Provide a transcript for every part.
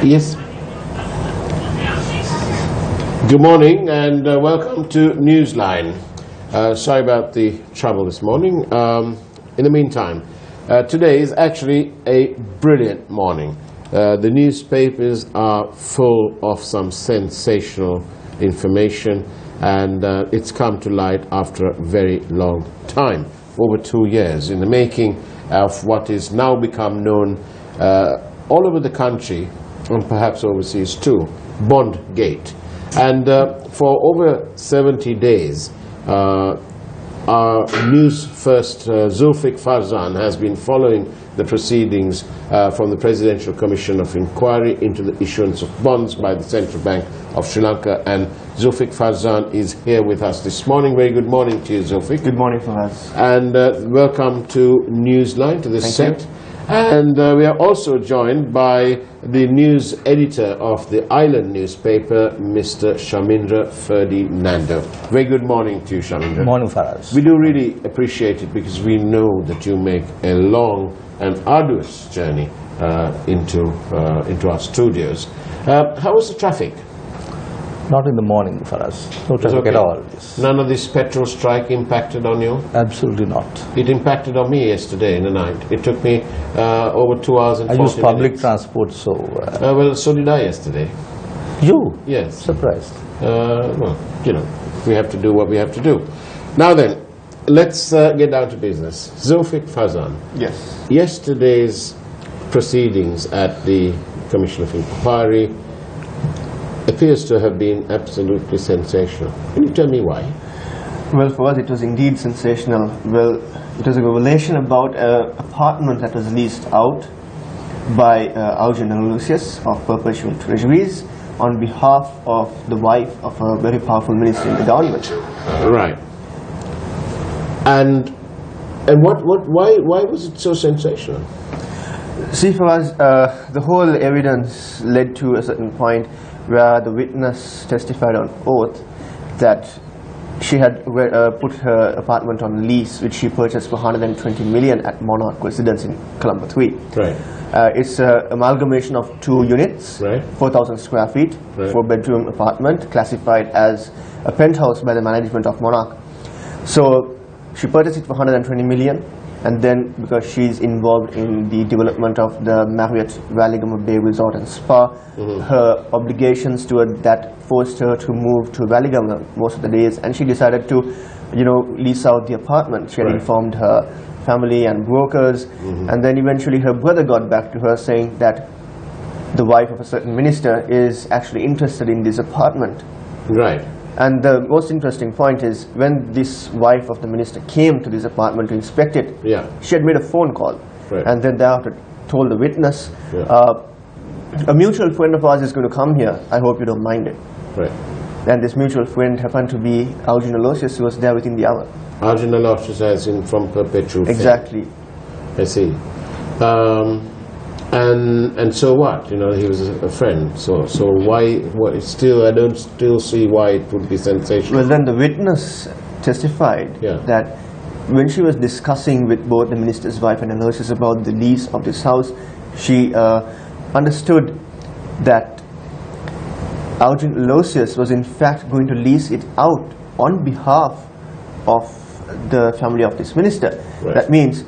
Yes. Good morning and welcome to Newsline. Sorry about the trouble this morning. In the meantime, today is actually a brilliant morning. The newspapers are full of some sensational information, and it's come to light after a very long time, over 2 years, in the making of what is now become known all over the country, and perhaps overseas too, Bondgate. And for over 70 days, our Newsfirst Zulfiq Farzan has been following the proceedings from the Presidential Commission of Inquiry into the issuance of bonds by the Central Bank of Sri Lanka. And Zulfiq Farzan is here with us this morning. Very good morning to you, Zulfiq. Good morning, Fawaz. And welcome to Newsline, to this Thank set. And we are also joined by the news editor of the Island newspaper, Mr. Shamindra Ferdinando. Very good morning to you, Shamindra. Good morning, Faraz. We do really appreciate it because we know that you make a long and arduous journey into our studios. How was the traffic? Not in the morning, Faraz. No traffic at all. Yes. None of this petrol strike impacted on you? Absolutely not. It impacted on me yesterday in the night. It took me over 2 hours and 40 minutes. I use public transport, so... well, so did I yesterday. You? Yes. Surprised. Well, you know, we have to do what we have to do. Now then, let's get down to business. Zulfiq Farzan. Yes. Yesterday's proceedings at the Commission of Inquiry appears to have been absolutely sensational. Can you tell me why? Well, for us, it was indeed sensational. Well, it was a revelation about an apartment that was leased out by Augen Lucius of Perpetual Treasuries on behalf of the wife of a very powerful minister in the government. Right. And why was it so sensational? See, for us, the whole evidence led to a certain point where the witness testified on oath that she had put her apartment on lease, which she purchased for 120 million at Monarch Residence in Colombo 3. Right. It's an amalgamation of 2 units, right. 4,000 square feet, right. 4-bedroom apartment, classified as a penthouse by the management of Monarch. So she purchased it for 120 million. And then, because she's involved in the development of the Marriott Waligama Bay Resort and Spa, her obligations toward that forced her to move to Waligama most of the days, and she decided to, lease out the apartment. She had informed her family and brokers, and then eventually her brother got back to her saying that the wife of a certain minister is actually interested in this apartment. Right. And the most interesting point is, when this wife of the minister came to this apartment to inspect it, she had made a phone call, and then thereafter told the witness, a mutual friend of ours is going to come here, I hope you don't mind it. Right. And this mutual friend happened to be Augen Lucius, who was there within the hour. Augen Lucius as in from Perpetual. Exactly. I see. And so what? He was a friend. So why? Still, I don't still see why it would be sensational. Well, then the witness testified that when she was discussing with both the minister's wife and Aloysius about the lease of this house, she understood that Augen Aloysius was in fact going to lease it out on behalf of the family of this minister. Right. That means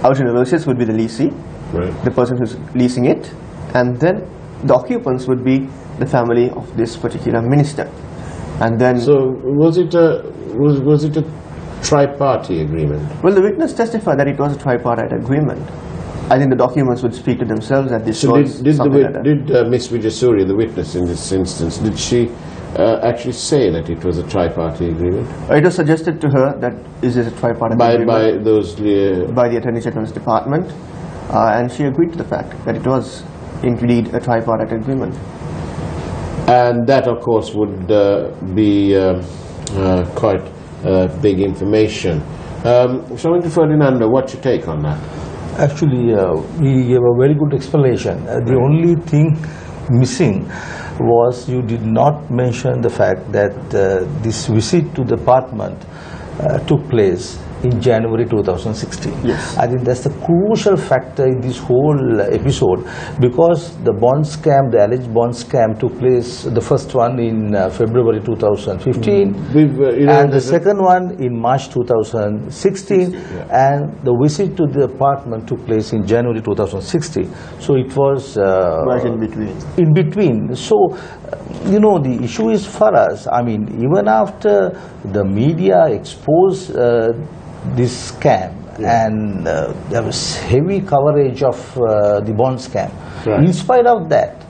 Augen Aloysius would be the leasee. Right. The person who's leasing it, and then the occupants would be the family of this particular minister. And then, so was it a tri-party agreement? Well, the witness testified that it was a tripartite agreement. I think the documents would speak to themselves that this was something like that. Did Miss Vijayasuri, the witness in this instance, did she actually say that it was a tri-party agreement? It was suggested to her that is this a tripartite agreement by the Attorney General's department. And she agreed to the fact that it was indeed a tripartite agreement. And that, of course, would be quite big information. Shamindra Ferdinando, what's your take on that? Actually, we gave a very good explanation. The only thing missing was you did not mention the fact that this visit to the apartment took place in January 2016. Yes. I think that's the crucial factor in this whole episode, because the bond scam, the alleged bond scam, took place, the first one in February 2015, and the second one in March 2016, and the visit to the apartment took place in January 2016. So it was Right in between. in between. So, the issue is for us, I mean, even after the media exposed this scam, and there was heavy coverage of the bond scam. Right. In spite of that,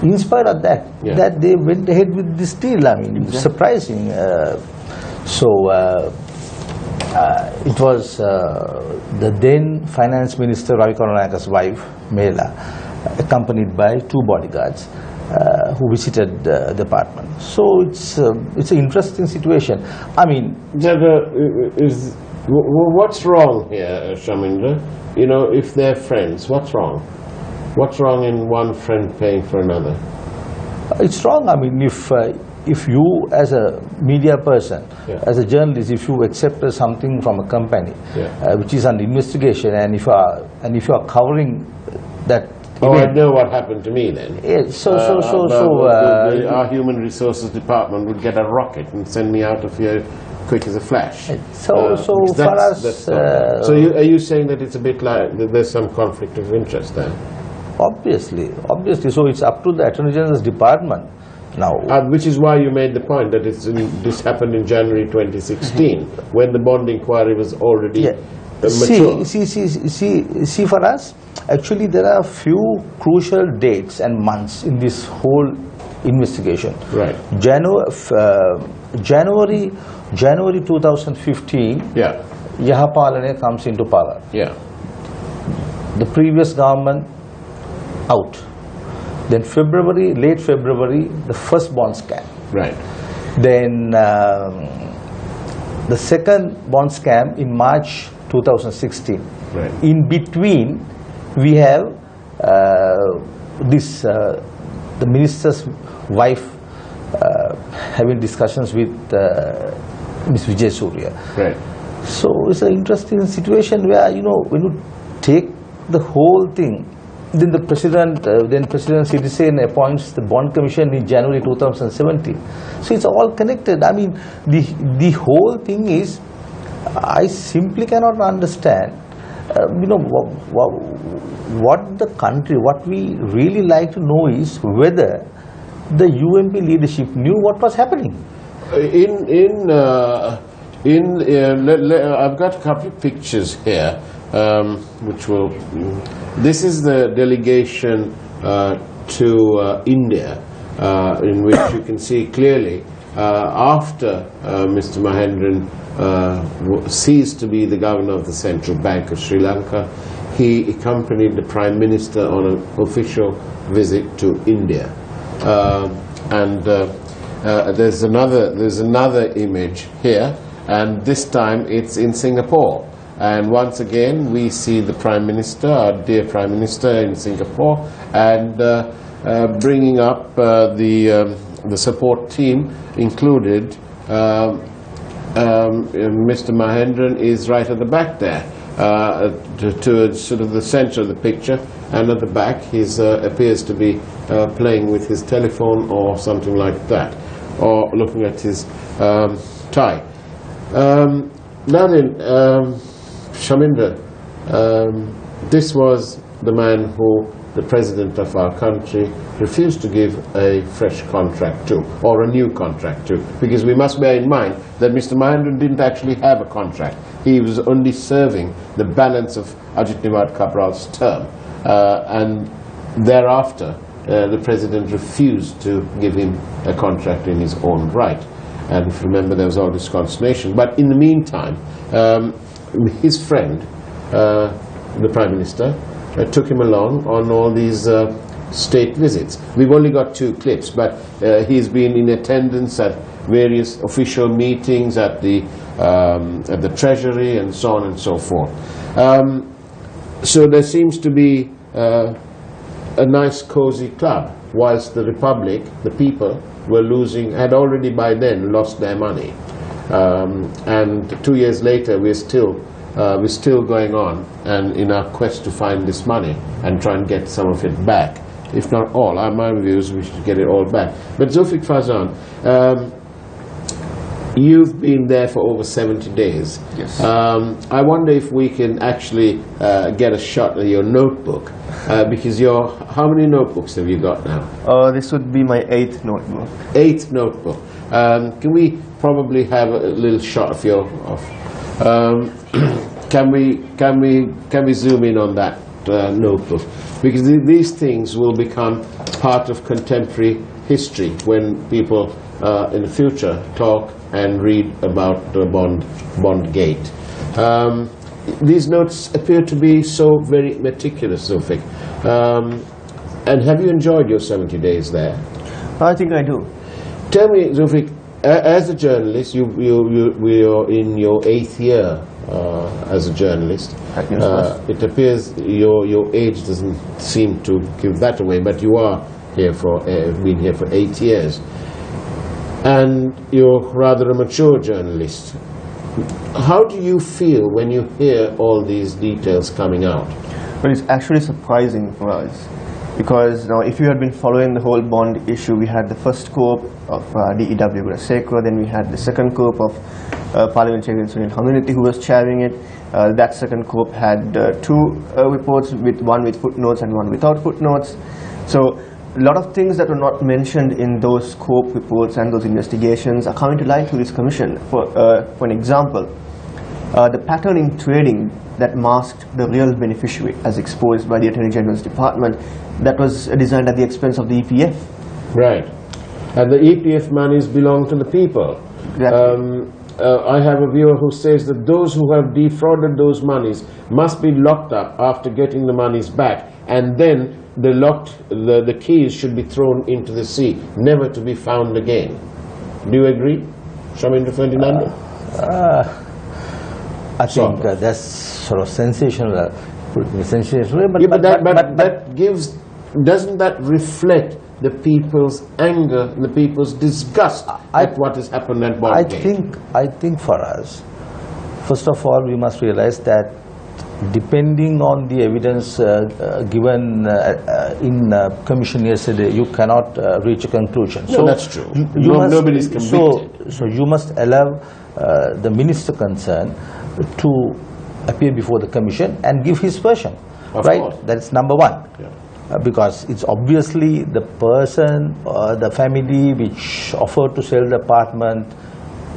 that they went ahead with this deal. I mean, surprising. It was the then Finance Minister Ravi Karunalanka's wife, Mela, accompanied by 2 bodyguards, who visited the apartment. So it's an interesting situation. I mean, what's wrong here, Shamindra? If they're friends, what's wrong? What's wrong in one friend paying for another? it's wrong. I mean, if you as a media person, as a journalist, if you accept something from a company which is under investigation, and if you are covering that. Oh, I know what happened to me then. Yes, our human resources department would get a rocket and send me out of here quick as a flash. So for us, so are you saying that it's a bit like there's some conflict of interest there? Obviously. So it's up to the Attorney General's department now. Which is why you made the point that this happened in January 2016, when the bond inquiry was already mature. See, for us, actually there are few crucial dates and months in this whole investigation. Right. January 2015, Yahapalane comes into power. Yeah. The previous government out. Then late February, the first bond scam. Right. Then the second bond scam in March 2016. Right. In between, we have the minister's wife having discussions with Ms. Vijay Surya. Right. So it's an interesting situation where, when you take the whole thing, then the President Sirisena appoints the Bond Commission in January 2017. So it's all connected. I mean, the whole thing is, I simply cannot understand, what the country, what we really like to know is whether the UMP leadership knew what was happening. I've got a couple of pictures here, which will. This is the delegation to India, in which you can see clearly after Mr. Mahendran ceased to be the governor of the Central Bank of Sri Lanka, he accompanied the Prime Minister on an official visit to India, there's another image here, and this time it's in Singapore. And once again, we see the Prime Minister, our dear Prime Minister in Singapore, and bringing up the support team, included Mr. Mahendran is right at the back there, to sort of the center of the picture, and at the back he appears to be playing with his telephone or something like that, or looking at his tie. Now then, Shamindra, this was the man who the President of our country refused to give a fresh contract to, or a new contract to, because we must bear in mind that Mr. Mahendran didn't actually have a contract. He was only serving the balance of Ajit Nimad Kabral's term, and thereafter the President refused to give him a contract in his own right. And if you remember, there was all this consternation. But in the meantime, his friend, the Prime Minister, took him along on all these state visits. We've only got 2 clips, but he's been in attendance at various official meetings at the Treasury and so on and so forth. So there seems to be a nice cozy club, whilst the Republic, the people, were had already by then lost their money. and 2 years later we're still going on and in our quest to find this money and try and get some of it back, if not all. My view is we should get it all back. But Zulfikar Fazan, you've been there for over 70 days. Yes. I wonder if we can actually get a shot at your notebook, because how many notebooks have you got now? This would be my 8th notebook. 8th notebook. Can we probably have a little shot of your? Can we zoom in on that notebook? Because these things will become part of contemporary history when people in the future talk and read about the Bond Gate. These notes appear to be so very meticulous, Zulfik. And have you enjoyed your 70 days there? I think I do. Tell me, Zulfik, as a journalist, we are in your 8th year as a journalist. It appears your age doesn't seem to give that away, but you are here been here for 8 years, and you're rather a mature journalist. How do you feel when you hear all these details coming out? Well, it's actually surprising for us, because now if you had been following the whole Bond issue, we had the first scope of DEW Gurasekara, then we had the second scope of Parliamentarian Sunil Hamunity, who was chairing it. That second scope had 2 reports, one with footnotes and one without footnotes. So a lot of things that were not mentioned in those scope reports and those investigations are coming to light through this commission. For an example, the pattern in trading that masked the real beneficiary as exposed by the Attorney General's Department, that was designed at the expense of the EPF. Right. And the EPF monies belong to the people. Exactly. I have a viewer who says that those who have defrauded those monies must be locked up after getting the monies back, and then the keys should be thrown into the sea, never to be found again. Do you agree, Shamindra Ferdinando? I think that's sort of sensational. Doesn't that reflect the people's anger, the people's disgust at what has happened at Bondgate? I think for us, first of all, we must realize that depending on the evidence given in commission yesterday, you cannot reach a conclusion. No, that's true. Nobody is convicted. So you must allow the minister concerned to appear before the commission and give his version. Of right? course. That's number one. Yeah. Because it's obviously the person, the family which offered to sell the apartment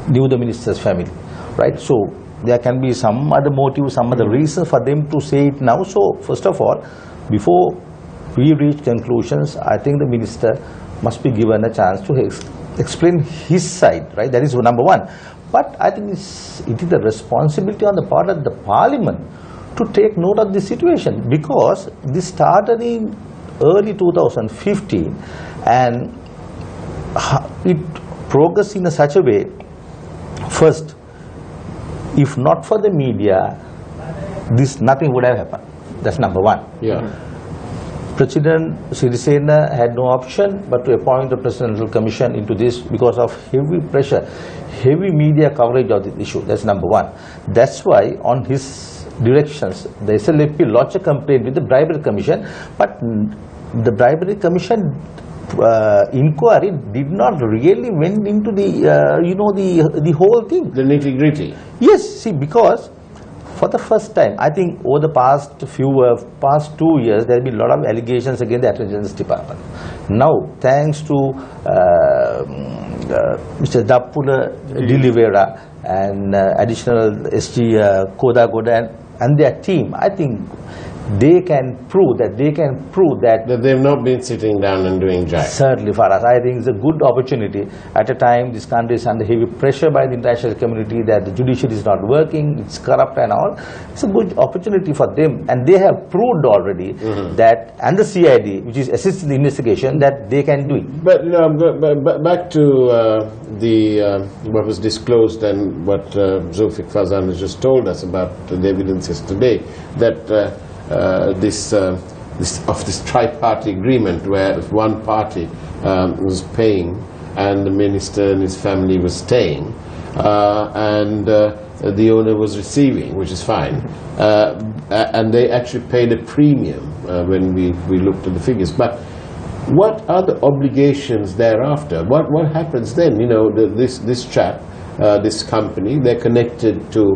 knew the minister's family, right? So there can be some other motive, some other reason for them to say it now. So first of all, before we reach conclusions, I think the minister must be given a chance to explain his side, right? That is number one. But I think it is the responsibility on the part of the parliament to take note of this situation, because this started in early 2015 and it progressed in such a way. First, if not for the media, nothing would have happened. That's number one. Yeah. President Sirisena had no option but to appoint the Presidential Commission into this because of heavy pressure, heavy media coverage of this issue. That's number one. That's why on his directions, the SLAP lodged a complaint with the Bribery Commission, but the Bribery Commission inquiry did not really went into the whole thing. The nitty-gritty. Yes, see, because for the first time, I think over the past 2 years, there have been a lot of allegations against the Attorney General's Department. Now, thanks to Mr. Dappula Dilivera and additional SG Koda Goda and their team, I think they can prove that That they have not been sitting down and doing jack. Certainly for us, I think it's a good opportunity at a time this country is under heavy pressure by the international community that the judiciary is not working, it's corrupt and all. It's a good opportunity for them, and they have proved already that, and the CID, which is assisting the investigation, that they can do it. But back to what was disclosed and what Zulfikar Fazan has just told us about the evidences today, that this tri-party agreement where one party was paying and the minister and his family was staying. and the owner was receiving, which is fine. And they actually paid a premium when we looked at the figures. But what are the obligations thereafter? What happens then? You know, this chap, this company, they're connected to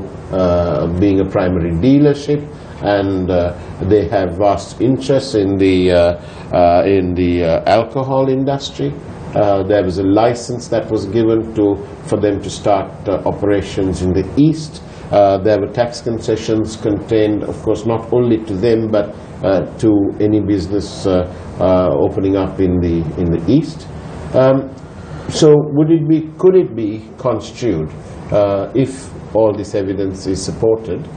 being a primary dealership, and they have vast interests in the alcohol industry. There was a license that was given for them to start operations in the east. There were tax concessions contained, of course, not only to them but to any business opening up in the east. So could it be construed, if all this evidence is supported,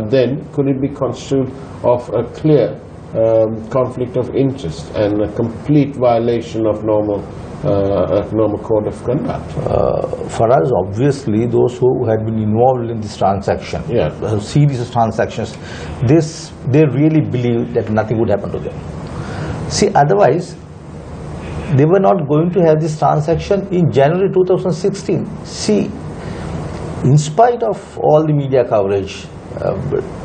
then could it be construed of a clear conflict of interest and a complete violation of normal code of conduct? For us, obviously, those who had been involved in this transaction, serious transactions, they really believed that nothing would happen to them. See, otherwise, they were not going to have this transaction in January 2016. See, in spite of all the media coverage,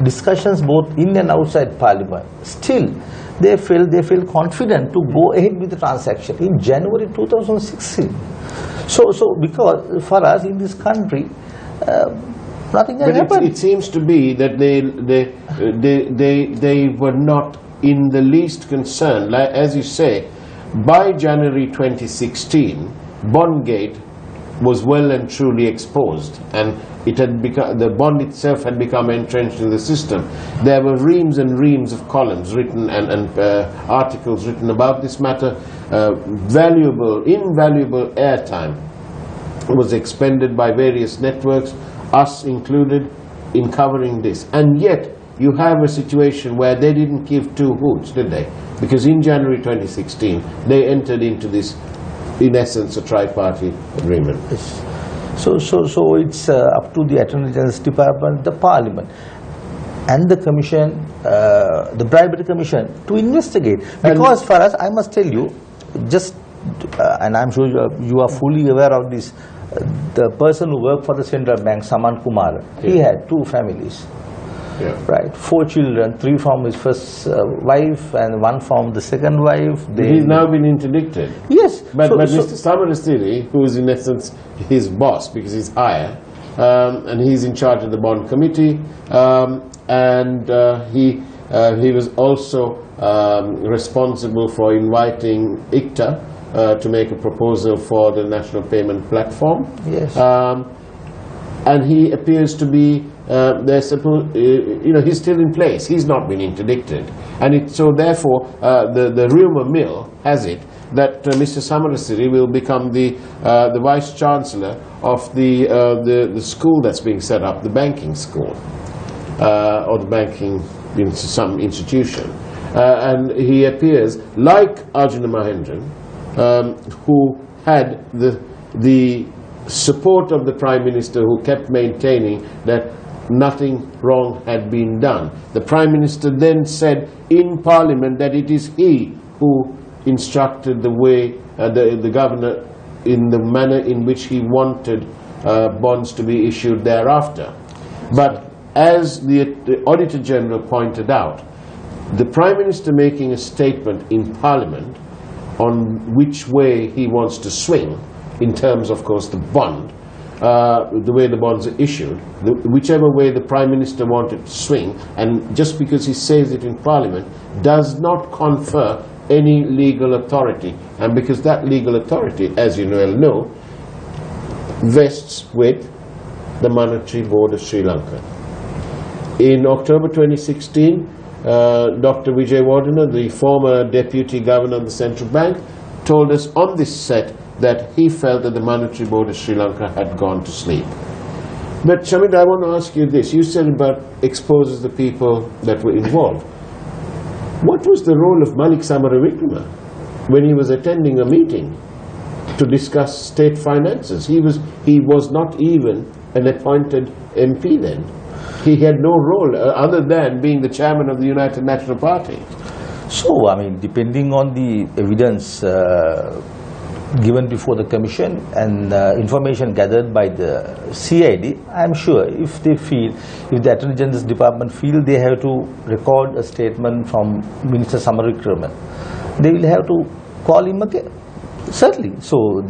discussions both in and outside Parliament, still they feel confident to go ahead with the transaction in January 2016. So because for us in this country, nothing has happened. It seems to be that they were not in the least concerned. Like, as you say, by January 2016, Bondgate was well and truly exposed, and it had become, the bond itself had become entrenched in the system. There were reams and reams of columns written and articles written about this matter. Invaluable airtime was expended by various networks, us included, in covering this. And yet you have a situation where they didn't give two hoots, did they? Because in January 2016 they entered into this, in essence, a tri-party agreement. Yes. So it's up to the Attorney General's Department, the Parliament, and the Commission, the Bribery Commission, to investigate. Because for us, I must tell you, and I'm sure you are fully aware of this, the person who worked for the Central Bank, Saman Kumar, he had two families. Yeah. Right, 4 children, 3 from his first wife and 1 from the second wife. He's now been interdicted. Yes. But Mr. Samarasiri, who is in essence his boss because he's higher, and he's in charge of the bond committee, and he was also responsible for inviting ICTA to make a proposal for the National Payment Platform. Yes. And he appears to be, he's still in place. He's not been interdicted. And so therefore, the rumour mill has it that Mr. Samarasiri will become the Vice Chancellor of the school that's being set up, the banking school, or the banking some institution. And he appears, like Arjuna Mahendran, who had the support of the Prime Minister, who kept maintaining that nothing wrong had been done. The Prime Minister then said in Parliament that it is he who instructed the way, the Governor, in the manner in which he wanted bonds to be issued thereafter. But as the Auditor General pointed out, the Prime Minister making a statement in Parliament on which way he wants to swing, in terms, of course, the bond, the way the bonds are issued, whichever way the Prime Minister wanted to swing, and just because he says it in Parliament, does not confer any legal authority. And because that legal authority, as you well know, vests with the Monetary Board of Sri Lanka. In October 2016, Dr. Vijay Wardena, the former Deputy Governor of the Central Bank, told us on this set that he felt that the Monetary Board of Sri Lanka had gone to sleep. But Shamit, I want to ask you this. You said about exposes the people that were involved. What was the role of Malik Samaravikrama when he was attending a meeting to discuss state finances? He was not even an appointed MP then. He had no role other than being the chairman of the United National Party. So, I mean, depending on the evidence given before the commission and information gathered by the CID, I am sure if they feel, if the Attorney General's Department feel they have to record a statement from Minister Samarakraman, they will have to call him again. Certainly. So,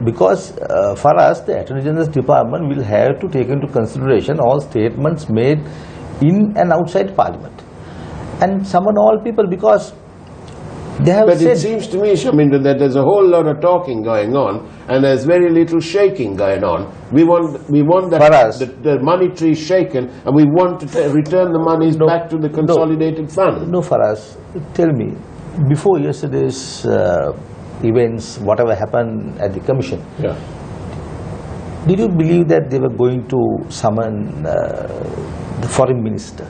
because for us, the Attorney General's Department will have to take into consideration all statements made in and outside Parliament and summon all people, because they have but said, it seems to me, Shaminda, that there's a whole lot of talking going on and there's very little shaking going on. We want the money tree shaken, and we want to return the monies back to the consolidated fund. No, Faraz, tell me, before yesterday's events, whatever happened at the commission, did you believe that they were going to summon the foreign minister?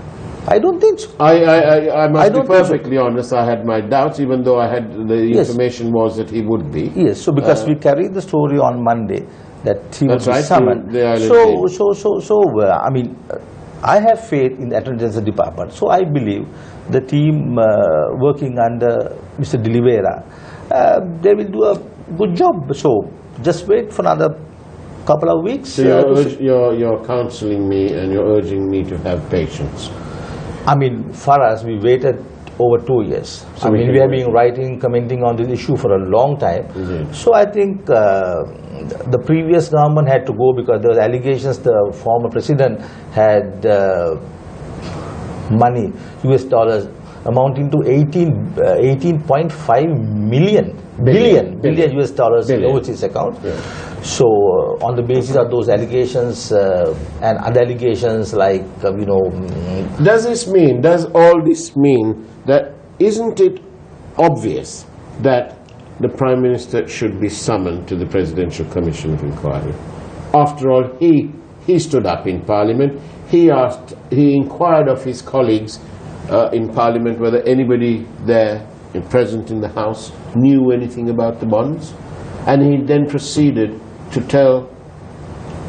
I don't think so. I must be perfectly honest, I had my doubts, even though I had the information was that he would be. Yes, so because we carried the story on Monday that he would be summoned. I mean, I have faith in the Attorney General's Department. So I believe the team working under Mr. De Oliveira, they will do a good job. So just wait for another couple of weeks. So you're counseling me and you're urging me to have patience. I mean, for us, we waited over 2 years. So we have been writing, commenting on this issue for a long time. So I think the previous government had to go because there were allegations the former president had money, US dollars, amounting to 18.5 billion US dollars in overseas accounts. So on the basis of those allegations and other allegations like, does all this mean that, isn't it obvious that the Prime Minister should be summoned to the Presidential Commission of Inquiry? After all, he stood up in Parliament, he inquired of his colleagues in Parliament whether anybody there present in the House knew anything about the bonds, and he then proceeded to tell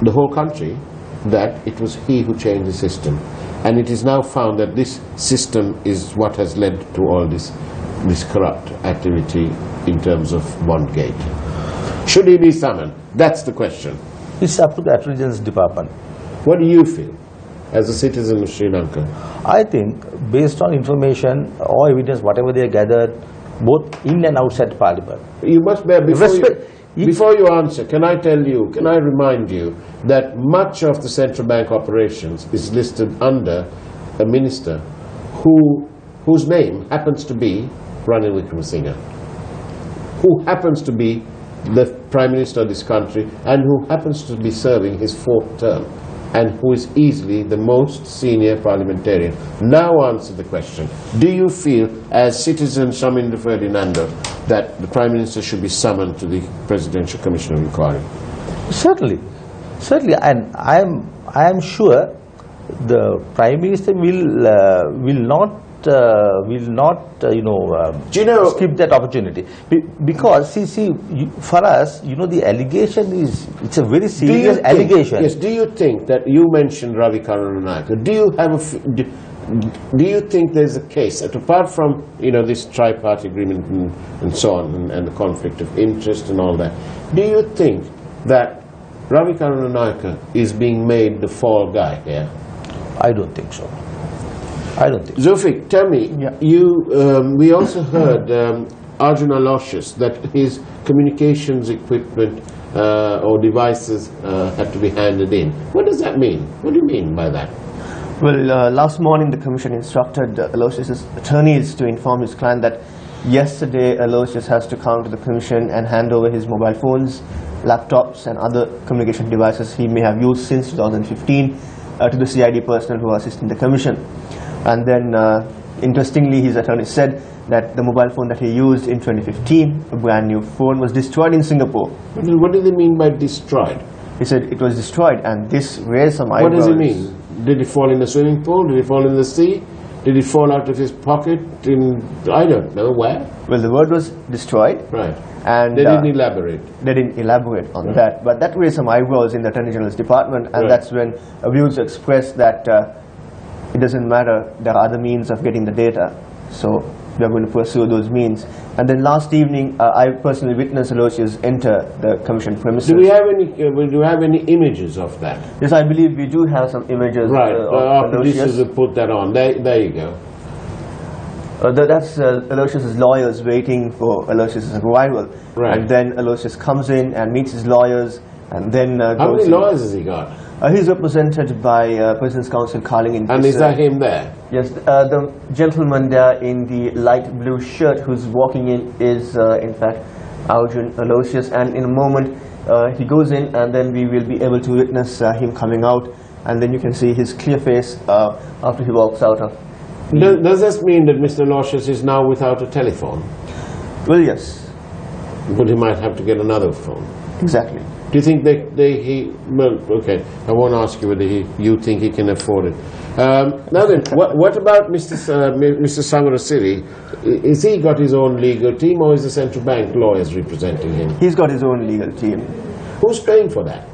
the whole country that it was he who changed the system. And it is now found that this system is what has led to all this corrupt activity in terms of Bondgate. Should he be summoned? That's the question. It's up to the Attorney General's Department. What do you feel as a citizen of Sri Lanka? I think, based on information or evidence, whatever they gathered, both in and outside Parliament. You must bear, before you answer, can I remind you that much of the central bank operations is listed under a minister whose name happens to be Ranil Wickremesinghe, who happens to be the Prime Minister of this country and who happens to be serving his 4th term, and who is easily the most senior parliamentarian. Now answer the question. Do you feel, as citizen Shaminda Ferdinando, that the Prime Minister should be summoned to the Presidential Commission of Inquiry? Certainly. And I am sure the Prime Minister will not skip that opportunity, because see for us, the allegation it's a very serious allegation. Yes. Do you think that, you mentioned Ravi Karunanayake, do you think there's a case that, apart from this tri-party agreement and so on, and the conflict of interest and all that, do you think that Ravi Karunanayake is being made the fall guy here? I don't think so. Zulfiq, tell me, we also heard Arjun Aloysius that his communications equipment or devices had to be handed in. What does that mean? What do you mean by that? Well, last morning the Commission instructed Aloysius' attorneys to inform his client that yesterday Aloysius has to come to the Commission and hand over his mobile phones, laptops and other communication devices he may have used since 2015 to the CID personnel who are assisting the Commission. And then, interestingly, his attorney said that the mobile phone that he used in 2015, a brand new phone, was destroyed in Singapore. What do they mean by destroyed? He said it was destroyed, and this raised some eyebrows. What does it mean? Did it fall in the swimming pool? Did it fall in the sea? Did it fall out of his pocket in, I don't know, where? Well, the word was destroyed. Right. And they didn't elaborate. They didn't elaborate on that. But that raised some eyebrows in the Attorney General's Department, and that's when views expressed that it doesn't matter, there are other means of getting the data. So we are going to pursue those means. And then last evening, I personally witnessed Aloysius enter the commission premises. Do we have any images of that? Yes, I believe we do have some images. Right, our of producers Aloysius. will put that on. There you go. That's Aloysius' lawyers waiting for Aloysius' arrival. Right. And then Aloysius comes in and meets his lawyers, and then How goes many in. lawyers has he got? He's represented by President's Counsel Carling in And is that him there? Yes, the gentleman there in the light blue shirt who's walking in is, in fact, Arjun Aloysius. And in a moment, he goes in, and then we will be able to witness him coming out. And then you can see his clear face after he walks out of. Does this mean that Mr. Aloysius is now without a telephone? Well, yes, But he might have to get another phone. exactly. Do you think well, okay, I won't ask you whether you think he can afford it. Now then, what about Mr. Samarasiri? Is he got his own legal team, or is the central bank lawyers representing him? He's got his own legal team. Who's paying for that?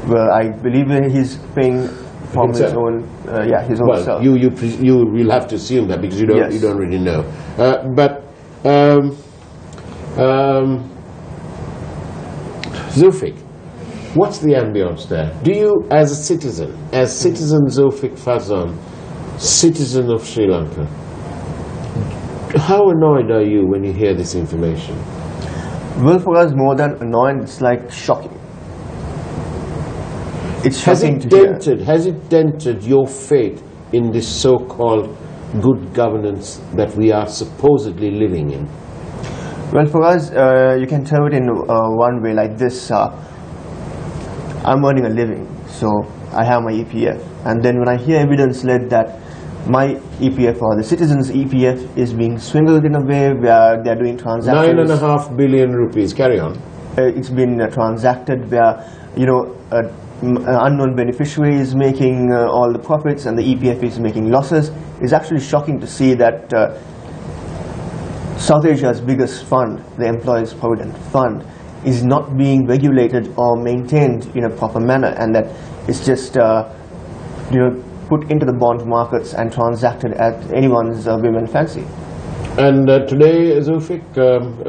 Well, I believe he's paying from his Himself? own, his own Well, self. you will have to assume that because you Yes. don't really know. Zulfik, what's the ambience there? Do you, as citizen Zulfik Fazan, citizen of Sri Lanka, how annoyed are you when you hear this information? Well, for us, more than annoying, it's like shocking. It's shocking to hear. Has it dented your faith in this so-called good governance that we are supposedly living in? Well, for us, you can tell it in one way like this. I'm earning a living, so I have my EPF. And then when I hear evidence-led that my EPF or the citizens' EPF is being swindled in a way where they're doing transactions. 9.5 billion rupees, carry on. It's been transacted where, an unknown beneficiary is making all the profits and the EPF is making losses. It's actually shocking to see that South Asia's biggest fund, the Employees Provident Fund, is not being regulated or maintained in a proper manner, and that it's just put into the bond markets and transacted at anyone's whim and fancy. And today, Zulfik,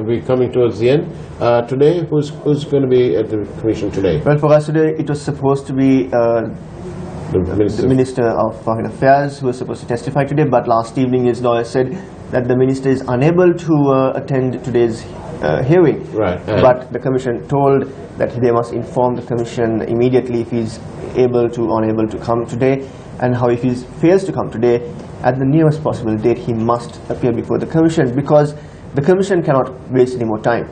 we're coming towards the end. Today, who's going to be at the commission today? Well, for us today, it was supposed to be the Minister of Foreign Affairs who was supposed to testify today, but last evening his lawyer said that the minister is unable to attend today's hearing. Right. But the commission told that they must inform the commission immediately if he's able to or unable to come today, and how if he fails to come today, at the nearest possible date he must appear before the commission, because the commission cannot waste any more time.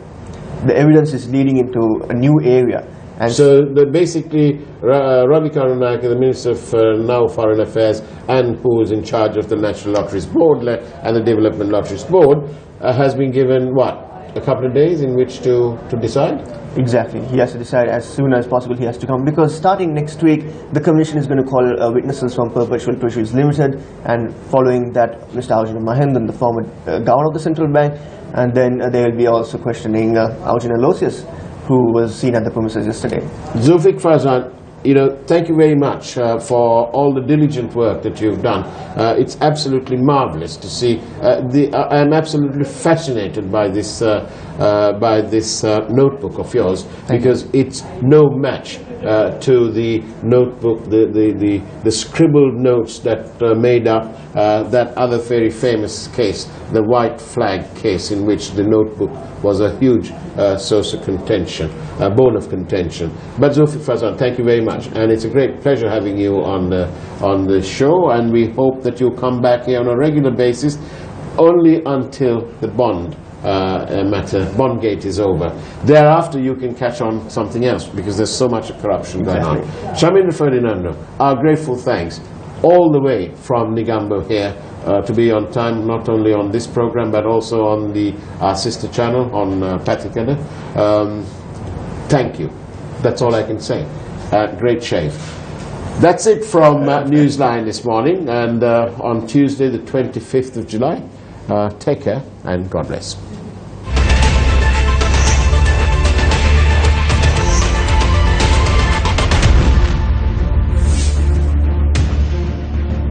The evidence is leading into a new area. And so basically, Ravi Karunaka, the Minister of now Foreign Affairs, and who is in charge of the National Lotteries Board and the Development Lotteries Board, has been given, what, a couple of days in which to decide? Exactly. He has to decide as soon as possible he has to come, because starting next week the commission is going to call witnesses from Perpetual Treasuries Limited, and following that Mr. Arjun Mahendan, the former governor of the central bank, and then they will be also questioning Arjun Aloysius, who was seen at the premises yesterday. Zulfik Fazan, thank you very much for all the diligent work that you've done. It's absolutely marvelous to see. I'm absolutely fascinated by this notebook of yours, because it's no match to the notebook, the scribbled notes that made up that other very famous case, the white flag case, in which the notebook was a huge source of contention, a bone of contention. But Zulfik Fazan, thank you very much, and it's a great pleasure having you on the show, and we hope that you'll come back here on a regular basis, only until the bond Bondgate is over. Thereafter you can catch on something else, because there's so much corruption going on. Shamindra Ferdinando, our grateful thanks all the way from Negombo here to be on time, not only on this program but also on our sister channel on Patikada. Thank you. That's all I can say. Great shave. That's it from Newsline this morning, and on Tuesday the 25th of July. Take care and God bless.